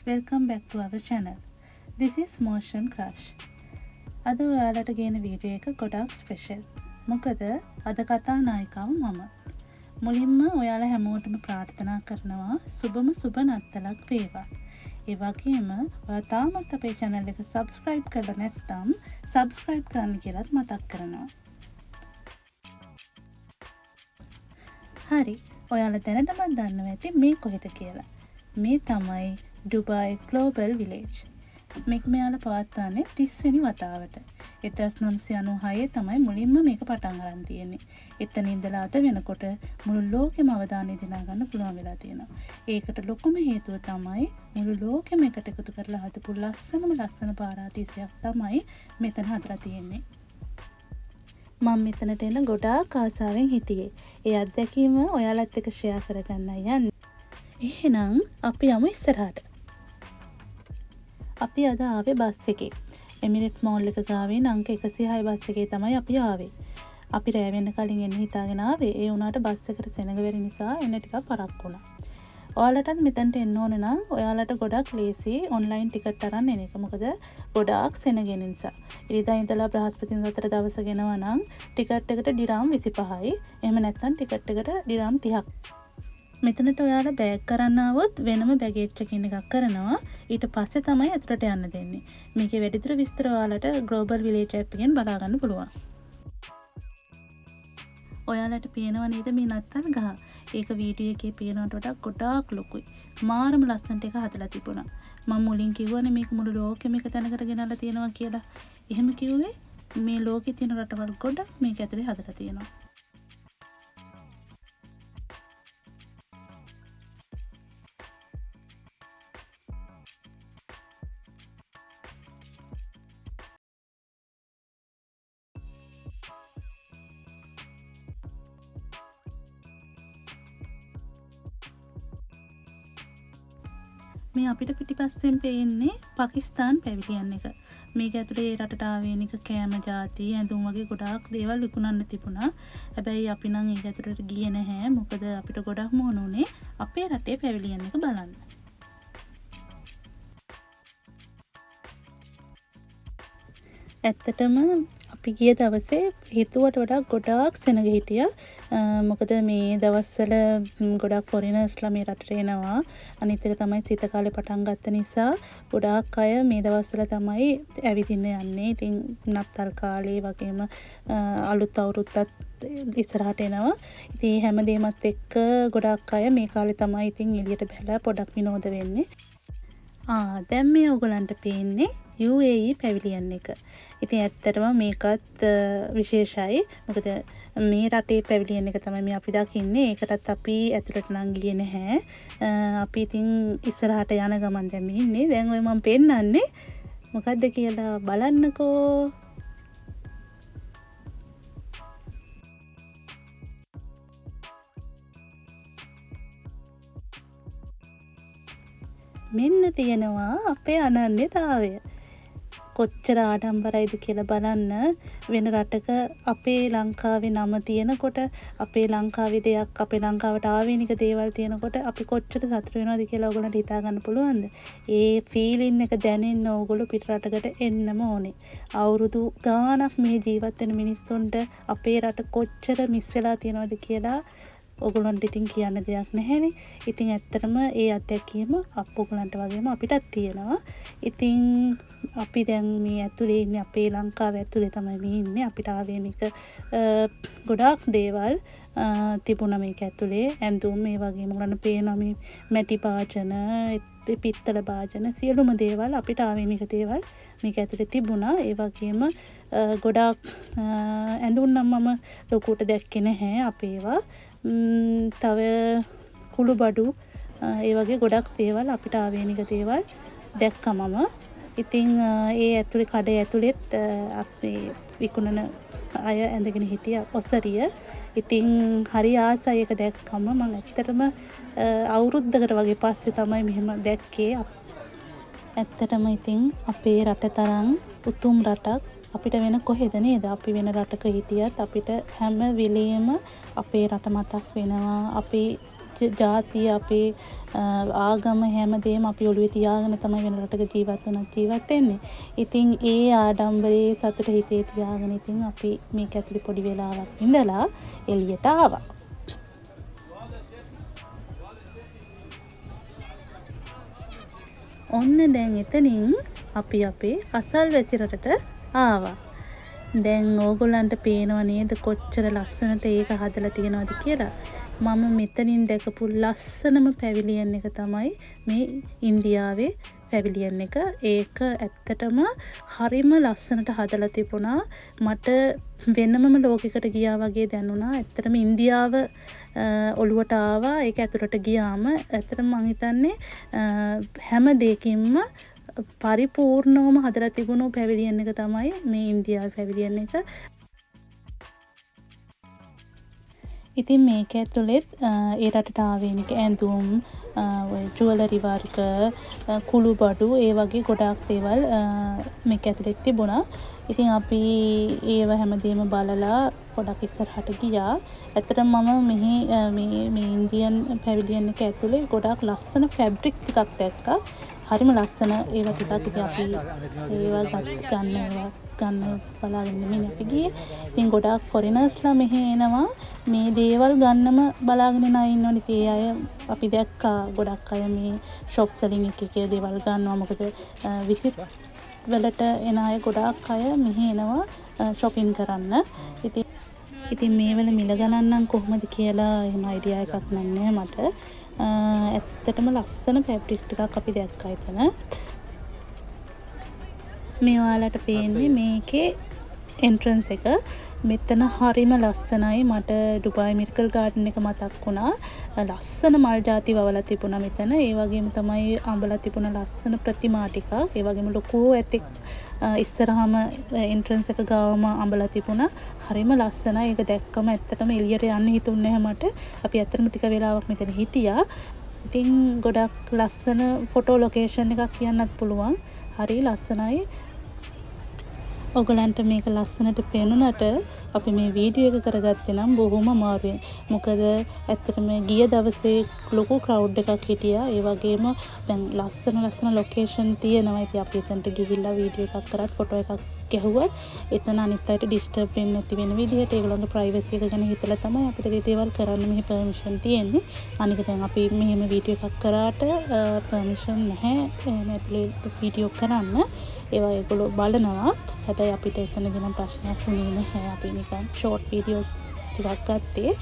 Welcome back to our channel. This is Motion Crush. අද ඔයාලට ගේන වීඩියෝ එක ගොඩක් ස්පෙෂල්. මොකද අද කතා නායිකාව මම. මුලින්ම ඔයාලා හැමෝටම ප්‍රාර්ථනා කරනවා සුබම සුබ නත්තලක් වේවා. ඒ වගේම ඔයා තාමත් අපේ channel එක subscribe කරලා නැත්නම් subscribe කරන්න කියලාත් මතක් කරනවා. හරි. ඔයාලා දැනටමත් දන්නවා ඇති මේ කොහෙද කියලා. මේ තමයි ඩුබායි ග්ලෝබල් විලේජ්. මේක මෙයාලා පවත්වන්නේ 30 වෙනි වතාවට. 1996 තමයි මුලින්ම මේක පටන් අරන් තියෙන්නේ. එතන ඉඳලා අද වෙනකොට මුළු ලෝකෙම අවධානය දිනා ගන්න පුළුවන් වෙලා තියෙනවා. ඒකට ලොකුම හේතුව තමයි මුළු ලෝකෙම එකට එකතු කරලා හදපු ලස්සන පාරාදීසයක් තමයි මෙතන හදලා තියෙන්නේ. මම මෙතනට එන ගොඩාක් ආසාවෙන් හිටියේ. ඒ අත්දැකීම ඔයාලත් එක්ක ෂෙයා කරගන්නයි යන්නේ. එහෙනම් අපි යමු ඉස්සරහට. අපි අද ආවේ බස් එකේ. එමිරේට් මෝල් එක ගාවේ අංක 106 බස් එකේ තමයි අපි ආවේ. අපි රෑ වෙන්න කලින් එන්න හිතාගෙන ආවේ. ඒ වුණාට බස් එකට සෙනඟ වෙරි නිසා එන්න ටිකක් පරක් වුණා. ඔයාලටත් මෙතනට එන්න ඕන නම් ඔයාලට ගොඩක් ලේසි ඔන්ලයින් ටිකට් අරන් එන එක. මොකද ගොඩාක් සෙනගෙන නිසා. ඉරිදා ඉඳලා බ්‍රහස්පතින්දා අතර දවස ගෙනවා නම් ටිකට් එකට ඩිරාම් 25යි. එහෙම නැත්නම් ටිකට් එකට ඩිරාම් 30ක්. මෙතනට ඔයාලා බෑග් කරන්න આવොත් වෙනම බැගේජ් චෙකින් එකක් කරනවා. ඊට පස්සේ තමයි ඇතුළට යන්න දෙන්නේ. මේකේ වැඩිදුර විස්තර ඔයාලට ග්ලෝබල් විලේජ් ඇප් එකෙන් බලා ගන්න පුළුවන්. ඔයාලට පේනව නේද මේ නත්තල් ගහ? ඒක වීඩියෝ එකේ පේනවට වඩා ගොඩාක් ලොකුයි. මාරම ලස්සනට එක හදලා තිබුණා. මම මුලින් කිව්වනේ මේක මුළු ලෝකෙම එක තැනකට ගෙනල්ලා තියෙනවා කියලා. එහෙම කිව්වේ මේ ලෝකේ තියෙන රටවල් ගොඩක් මේක ඇතුලේ හදලා තියෙනවා. මේ අපිට පිටිපස්සෙන් පේන්නේ පාකිස්තාන් පැවිලියන් එක. මේක ඇතුලේ රටට ආවේනික කෑම ಜಾති ඇඳුම් වගේ ගොඩාක් දේවල් විකුණන්න තිබුණා. හැබැයි අපි නම් ඒක ඇතුලට ගියේ නැහැ. මොකද අපිට ගොඩක් මොන උනේ අපේ රටේ පැවිලියන් එක බලන්න. ඇත්තටම අපි ගිය දවසේ හිතුවට වඩා ගොඩාක් සෙනග හිටියා. මොකද මේ දවස්වල ගොඩක් ෆොරිනර්ස්ලා මේ රටට එනවා. අනිත් එක තමයි සීත කාලේ පටන් ගත්ත නිසා ගොඩාක් අය මේ දවස්වල තමයි ඇවිදින්න යන්නේ. ඉතින් නත්තල් කාලේ වගේම අලුත් අවුරුද්දත් ඉස්සරහට එනවා. ඉතින් හැමදේමත් එක්ක ගොඩාක් අය මේ කාලේ තමයි ඉතින් එළියට බහලා පොඩක් විනෝද වෙන්නේ. දැන් මේ ඔයගලන්ට පේන්නේ UAE පැවිලියන් එක. ඉතින් ඇත්තටම මේකත් විශේෂයි. මොකද මේ රටේ පැවිලියන් එක තමයි මේ අපි දකින්නේ. ඒකටත් අපි ඇතුළට නම් ගියේ නැහැ. අපි ඉතින් ඉස්සරහට යන ගමන් දැන් මේ ඉන්නේ. දැන් ඔය මම පෙන්නන්නේ මොකද්ද කියලා බලන්නකෝ. මෙන්න තියෙනවා අපේ අනන්‍යතාවය. කොච්චර ආඩම්බරයිද කියලා බලන්න. වෙන රටක අපේ ලංකාවේ නම තියෙනකොට අපේ ලංකාවේ දෙයක් අපේ ලංකාවට ආවේනික දේවල් තියෙනකොට අපි කොච්චර සතුටු වෙනවද කියලා ඔයගොල්ලන්ට හිතා ගන්න පුළුවන්ද? ඒ ෆීලින් එක දැනෙන්න ඕගොල්ලෝ පිට රටකට එන්නම ඕනේ. අවුරුදු ගාණක් මේ ජීවත් වෙන මිනිස්සුන්ට අපේ රට කොච්චර මිස් වෙලා තියෙනවද කියලා ඔයගොල්ලන්ට ඉතින් කියන්න දෙයක් නැහැනේ. ඉතින් ඇත්තටම ඒ අත්දැකීම ඔයගොල්ලන්ට වගේම අපිටත් තියෙනවා. ඉතින් අපි දැන් මේ ඇතුලේ ඉන්නේ අපේ ලංකාවේ ඇතුලේ තමයි මේ ඉන්නේ. අපිට ආවේනික ගොඩාක් දේවල් තිබුණා මේක ඇතුලේ. ඇඳුම් මේ වගේම ඔයගොල්ලන්ට පේනවා මේ මැටි භාජන, පිත්තල භාජන සියලුම දේවල් අපිට ආවේනික දේවල් මේක ඇතුලේ තිබුණා. ඒ වගේම ගොඩාක් ඇඳුම් නම් මම ලොකුට දැක්කේ නැහැ අපේවා. තව කුළු බඩු ඒ වගේ ගොඩක් දේවල් අපිට ආවේනික දේවල් දැක්කම ඉතින් ඒ ඇතුලේ කඩේ ඇතුලෙත් අපි විකුණන අය ඇඳගෙන හිටිය ඔසරිය. ඉතින් හරි ආසයි ඒක දැක්කම. මම ඇත්තටම අවුරුද්දකට වගේ පස්සේ තමයි මෙහෙම දැක්කේ. ඇත්තටම ඉතින් අපේ රට තරම් උතුම් රටක් අපිට වෙන කොහෙද නේද? අපි වෙන රටක හිටියත් අපිට හැම වෙලේම අපේ රට මතක් වෙනවා. අපි ජාතිය අපේ ආගම හැමදේම අපි ඔළුවේ තියාගෙන තමයි වෙන රටක ජීවත් වෙන්නේ. ඉතින් ඒ ආඩම්බරයේ සතුට හිතේ තියාගෙන ඉතින් අපි මේක ඇතුලේ පොඩි වෙලාවක් ඉඳලා එළියට ආවා. ඔන්න දැන් එතනින් අපි අපේ අසල්වැසි රටට ආවා. දැන් ඕගොල්ලන්ට පේනව නේද කොච්චර ලස්සනට ඒක හදලා තියෙනවද කියලා. මම මෙතනින් දැකපු ලස්සනම පැවිලියන් එක තමයි මේ ඉන්දියාවේ පැවිලියන් එක. ඒක ඇත්තටම හරිම ලස්සනට හදලා තිබුණා. මට වෙනමම ලෝකයකට ගියා වගේ දැනුණා. ඇත්තටම ඉන්දියාව ඔළුවට ආවා. ඒක ඇතුළට ගියාම ඇත්තටම මං හිතන්නේ හැම දෙයකින්ම පරිපූර්ණවම හදලා තිබුණු පැවිලියන් එක තමයි මේ ඉන්දියාවේ පැවිලියන් එක. ඉතින් මේක ඇතුළෙත් ඒ රටට ආවේනික ඇඳුම්, ජුවලරි වර්ග, කුළුබඩු ඒ වගේ ගොඩාක් දේවල් මේක ඇතුළෙත් තිබුණා. ඉතින් අපි ඒව හැමදේම බලලා පොඩක් ඉස්සරහට ගියා. ඇත්තටම මම මේ ඉන්දියන් පැවිලියන් එක ඇතුලේ ගොඩාක් ලස්සන ෆැබ්‍රික් ටිකක් දැක්කා. හරිම ලස්සන ඒවා ටිකක් ඉතින් අපි ඒවා ගන්න බලාගෙන නෙමෙයි අපි ගියේ. ඉතින් ගොඩාක් ෆොරිනර්ස්ලා මෙහෙ එනවා මේ දේවල් ගන්නම බලාගෙන නයි ඉන්නවනේ. ඉතින් ඒ අය අපි දැක්කා ගොඩක් අය මේ ෂොප්ස් වලින් එක දේවල් ගන්නවා. මොකද විසිට් වලට එන අය ගොඩාක් අය මෙහෙ එනවා shopping කරන්න. ඉතින් මේ වල මිල ගණන් නම් කොහොමද කියලා එහෙම අයිඩියා එකක් නැහැ මට. ඇත්තටම ලස්සන ෆැබ්‍රික් ටිකක් අපි දැක්කා එතන. මේ ඔයාලට පේන්නේ මේකේ එන්ට්‍රන්ස් එක. මෙතන හරිම ලස්සනයි. මට ඩුබායි මිරකල් ගාඩන් එක මතක් වුණා. ලස්සන මල් ಜಾති වවලා තිබුණා මෙතන. ඒ වගේම තමයි අඹලා තිබුණ ලස්සන ප්‍රතිමා ටිකක්. ඒ වගේම ලොකු ඇතෙක් ඉස්සරහම එන්ට්‍රන්ස් එක ගාවම අඹලා තිබුණා. හරිම ලස්සනයි. ඒක දැක්කම ඇත්තටම එළියට යන්න හිතුන්නේ නැහැ මට. අපි ඇත්තටම ටික වෙලාවක් මෙතන හිටියා. ඉතින් ගොඩක් ලස්සන ෆොටෝ ලොකේෂන් එකක් කියන්නත් පුළුවන්. හරි ලස්සනයි. ඔයගලන්ට මේක ලස්සනට පේනුනට අපි මේ වීඩියෝ එක කරගත්තේ නම් බොහොම අමාරුයි. මොකද ඇත්තටම ගිය දවසේ ලොකු ක්‍රවුඩ් එකක් හිටියා. ඒ වගේම දැන් ලස්සන ලොකේෂන් තියෙනවා. ඉතින් අපි එතනට ගිහිල්ලා වීඩියෝ එකක් කරත් ෆොටෝ එකක් ගැහුවත් එතන අනිත් අයට ඩිස්ටර්බ් වෙන්නේ නැති වෙන විදිහට ඒගොල්ලන්ගේ ප්‍රයිවසි එක ගැන හිතලා තමයි අපිට මේ දේවල් කරන්න මෙහි පර්මිෂන් තියෙන්නේ. අනික දැන් අපි මෙහෙම වීඩියෝ එකක් කරාට පර්මිෂන් නැහැ මේ ඇතුලේ වීඩියෝ කරන්න. ඒවා ඒගොල්ලෝ බලනවා. හැබැයි අපිට එතනදී නම් ප්‍රශ්නයක් වුණේ නැහැ. අපි නිකන් ෂෝට් වීඩියෝස් ටිකක් ගත්තේ.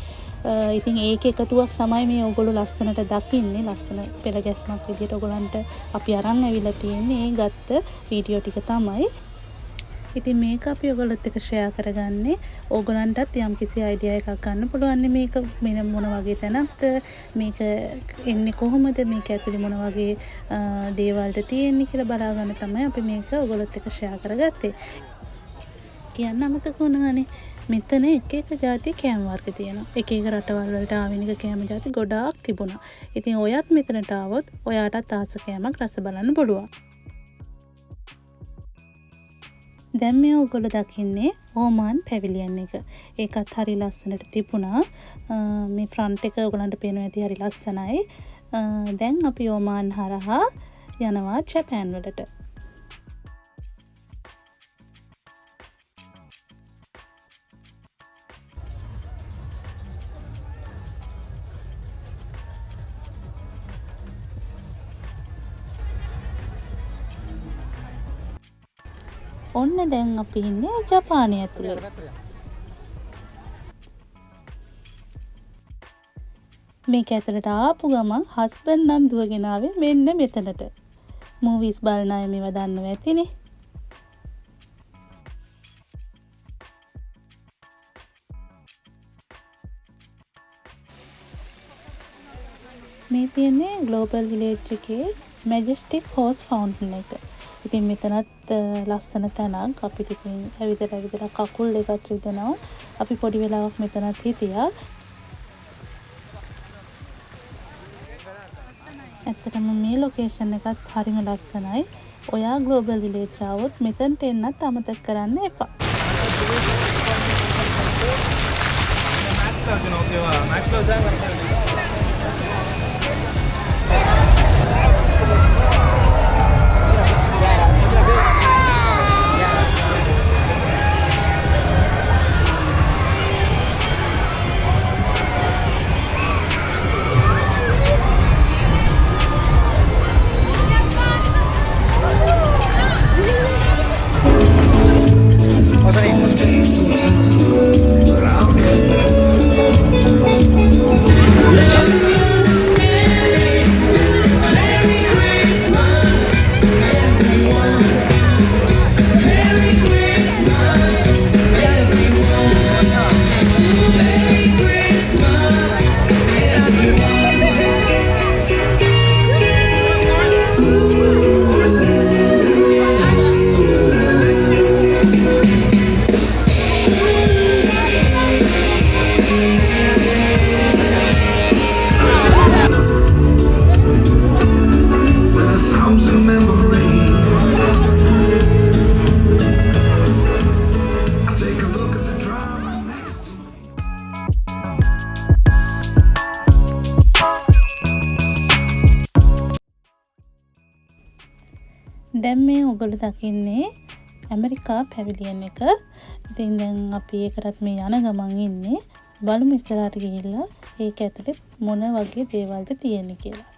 ඉතින් ඒක එකතුවක් තමයි මේ ඔයගොල්ලෝ ලස්සනට දකින්නේ. ලස්සන පෙළ ගැස්මක් විදිහට ඔයගොල්ලන්ට අපි අරන් ඇවිල්ලා තියෙන්නේ. ඒ ගත්ත වීඩියෝ ටික තමයි. ඉතින් මේක අපි ඔයගොල්ලොත් එක්ක ෂෙයා කරගන්නේ ඕගොල්ලන්ටත් යම්කිසි අයිඩියා එකක් ගන්න පුළුවන් මේක මෙන්න මොන වගේ තැනක්ද මේක එන්නේ කොහොමද මේක ඇතුලේ මොන වගේ දේවල්ද තියෙන්නේ කියලා බලා ගන්න තමයි අපි මේක ඔයගොල්ලොත් එක්ක ෂෙයා කරගත්තේ. කියන්න අමතක වුණානේ මෙතන එක જાති කෑම වර්ග තියෙනවා. එක රටවල් වලට ආවෙනික කෑම જાති ගොඩාක් තිබුණා. ඉතින් ඔයත් මෙතනට ආවොත් ඔයාටත් ආස කෑමක් රස බලන්න පුළුවන්. දැන් මේ ඔයගොල්ලෝ දකින්නේ ඕමාන් පැවිලියන් එක. ඒකත් හරි ලස්සනට තිබුණා. මේ ෆ්‍රන්ට් එක ඔයගොල්ලන්ට පේනවා ඇති හරි ලස්සනයි. දැන් අපි ඕමාන් හරහා යනවා ජපාන් වලට. ඔන්න දැන් අපි ඉන්නේ ජපානය ඇතුලේ. මේක ඇතුලට ආපු ගමන් හස්බන්ඩ් නම් දුවගෙන ආවේ මෙන්න මෙතනට. මූවිස් බලන අය මේව දන්නව ඇතිනේ. මේ තියෙන්නේ ග්ලෝබල් විලේජ් එකේ මැජෙස්ටික් හෝස් ෆවුන්ටන් එක. ඉතින් මෙතනත් ලස්සන තැනක්. අපිට ඉතින් ඇවිදලා කකුල් දෙකක් රිදෙනවා. අපි පොඩි වෙලාවක් මෙතනත් හිටියා. ඇත්තටම මේ ලොකේෂන් එකත් හරිම ලස්සනයි. ඔයා ග්ලෝබල් විලේජ් ආවොත් මෙතනට එන්නත් අමතක කරන්න එපා. දැන් මේ ඔයගොල්ලෝ දකින්නේ ඇමරිකා පැවිලියන් එක. ඉතින් දැන් අපි ඒකටත් මේ යන ගමන් ඉන්නේ. බලමු ඉස්සරහට ගිහිල්ලා ඒක ඇතුලේ මොන වගේ දේවල්ද තියෙන්නේ කියලා.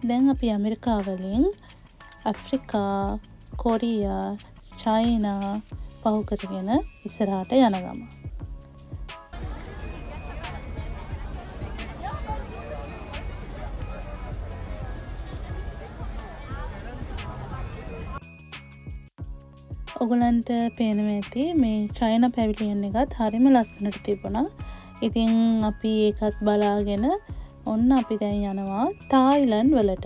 දැන් අපි ඇමරිකාවලින් ඇෆ්‍රිකා, කොරියා, චයිනා පහු කරගෙන ඉස්සරහට යන ගම. ඔයගලන්ට පේනවා ඇති මේ චයිනා පැවිලියන් එකත් හරිම ලස්සනට තිබුණා. ඉතින් අපි ඒකත් බලාගෙන ඔන්න අපි දැන් යනවා තායිලන්ඩ් වලට.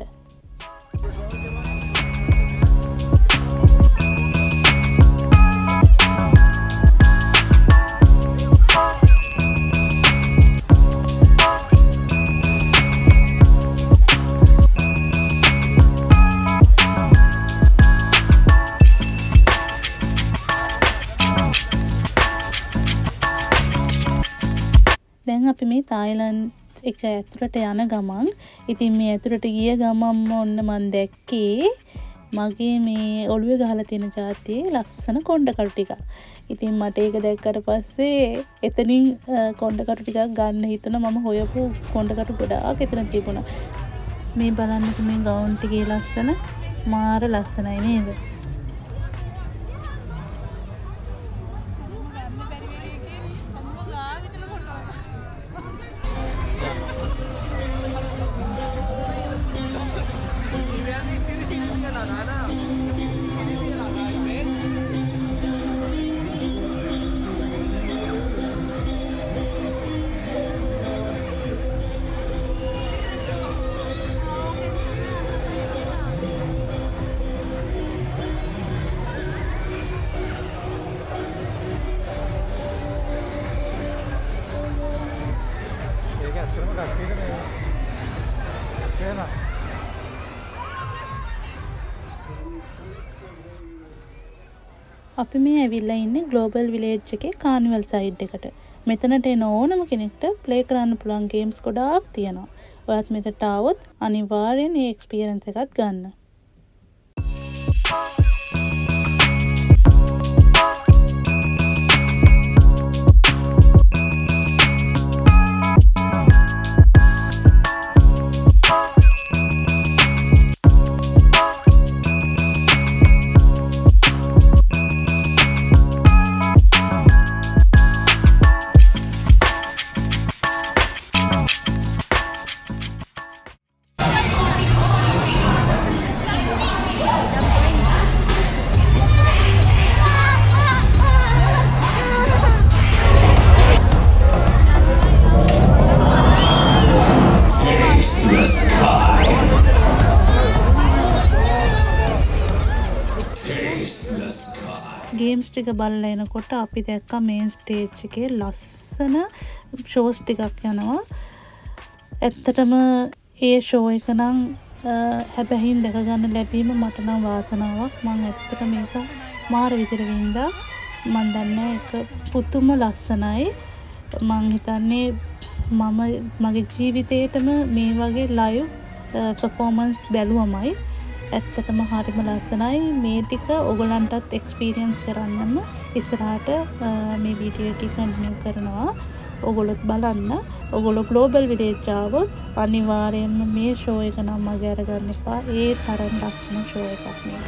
දැන් අපි මේ තායිලන්ඩ් එක ඇතුළට යන ගමන් ඉතින් මේ ඇතුළට ගිය ගමන්ම ඔන්න මන් දැක්කේ මගේ මේ ඔළුවේ ගහලා තියෙන જાතියේ ලස්සන කොණ්ඩකටු ටිකක්. ඉතින් මට ඒක දැක්කට පස්සේ එතනින් කොණ්ඩකටු ටිකක් ගන්න හිතුණා. මම හොයපු කොණ්ඩකටු ගොඩාක් එතන තිබුණා. මේ බලන්නකෝ මේ ගවුන් ටිකේ ලස්සන මාර ලස්සනයි නේද? අපි මේ ඇවිල්ලා ඉන්නේ ග්ලෝබල් විලේජ් එකේ කානිවල් සයිඩ් එකට. මෙතනට එන ඕනම කෙනෙක්ට ප්ලේ කරන්න පුළුවන් ගේම්ස් ගොඩාක් තියෙනවා. ඔයත් මෙතනට ආවොත් අනිවාර්යෙන් මේ එක්ස්පීරියන්ස් එකත් ගන්න. ගේම්ස් ටික බලලා එනකොට අපි දැක්කා මේන් ස්ටේජ් එකේ ලස්සන ෂෝස් ටිකක් යනවා. ඇත්තටම ඒ ෂෝ එක නම් හැබැයින් දැක ගන්න ලැබීම මට නම් වාසනාවක්. මම ඇත්තට මේක මාර විදිහට වින්දා. මම දන්නේ ඒක පුදුම ලස්සනයි. මං හිතන්නේ මම මගේ ජීවිතේටම මේ වගේ ලයිව් පර්ෆෝමන්ස් බැලුවමයි. ඇත්තටම හරිම ලස්සනයි. මේ ටික ඔයගලන්ටත් එක්ස්පීරියන්ස් කරන්නම ඉස්සරහට මේ වීඩියෝ එක කන්ටිනියු කරනවා. ඔයගොල්ලොත් බලන්න. ඔයගොල්ලෝ ග්ලෝබල් විලේජ් ආවොත් අනිවාර්යයෙන්ම මේ ෂෝ එක නම් මගේ අරගන්න එපා. ඒ තරම් ලස්සන ෂෝ එකක් මේක.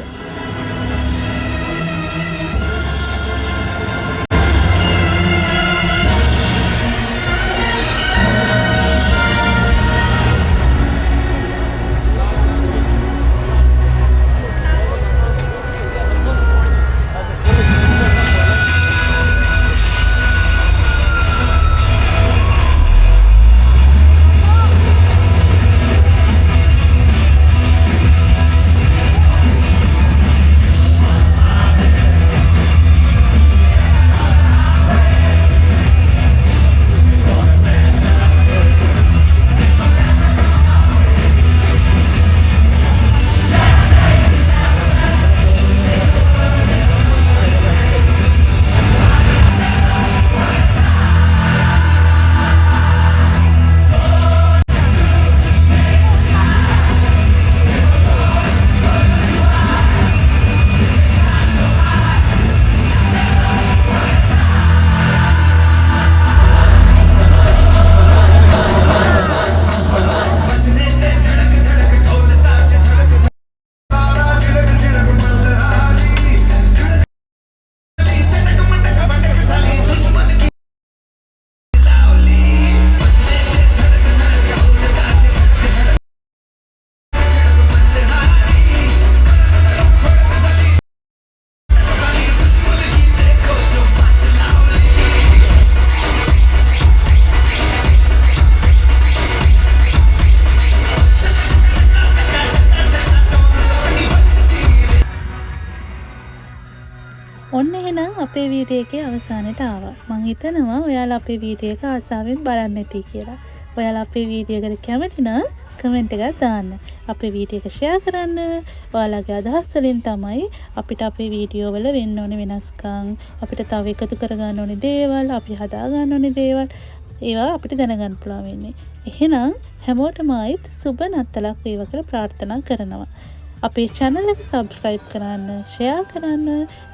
ඔන්න එහෙනම් අපේ වීඩියෝ එකේ අවසානයට ආවා. මං හිතනවා ඔයාලා අපේ වීඩියෝ එක ආසාවෙන් බලන්න ඇති කියලා. ඔයාලා අපේ වීඩියෝ එකට කැමති නම් කමෙන්ට් එකක් දාන්න. අපේ වීඩියෝ එක ෂෙයා කරන්න. ඔයාලගේ අදහස් වලින් තමයි අපිට අපේ වීඩියෝ වල වෙන්න ඕනේ වෙනස්කම්, අපිට තව එකතු කරගන්න ඕනේ දේවල්, අපි හදා ගන්න ඕනේ දේවල් ඒවා අපිට දැනගන්න පුළුවන් වෙන්නේ. එහෙනම් හැමෝටම ආයිත් සුබ නත්තලක් වේවා කියලා ප්‍රාර්ථනා කරනවා. අපේ channel එක subscribe කරන්න, share කරන්න,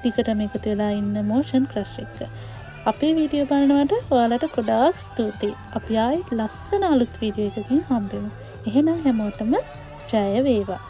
දිගටම එකතු වෙලා ඉන්න motion crush එක. අපේ වීඩියෝ බලනවට ඔයාලට ගොඩාක් ස්තුතියි. අපි ආයෙත් ලස්සන අලුත් වීඩියෝ එකකින් හම්බෙමු. එහෙනම් හැමෝටම ජය වේවා.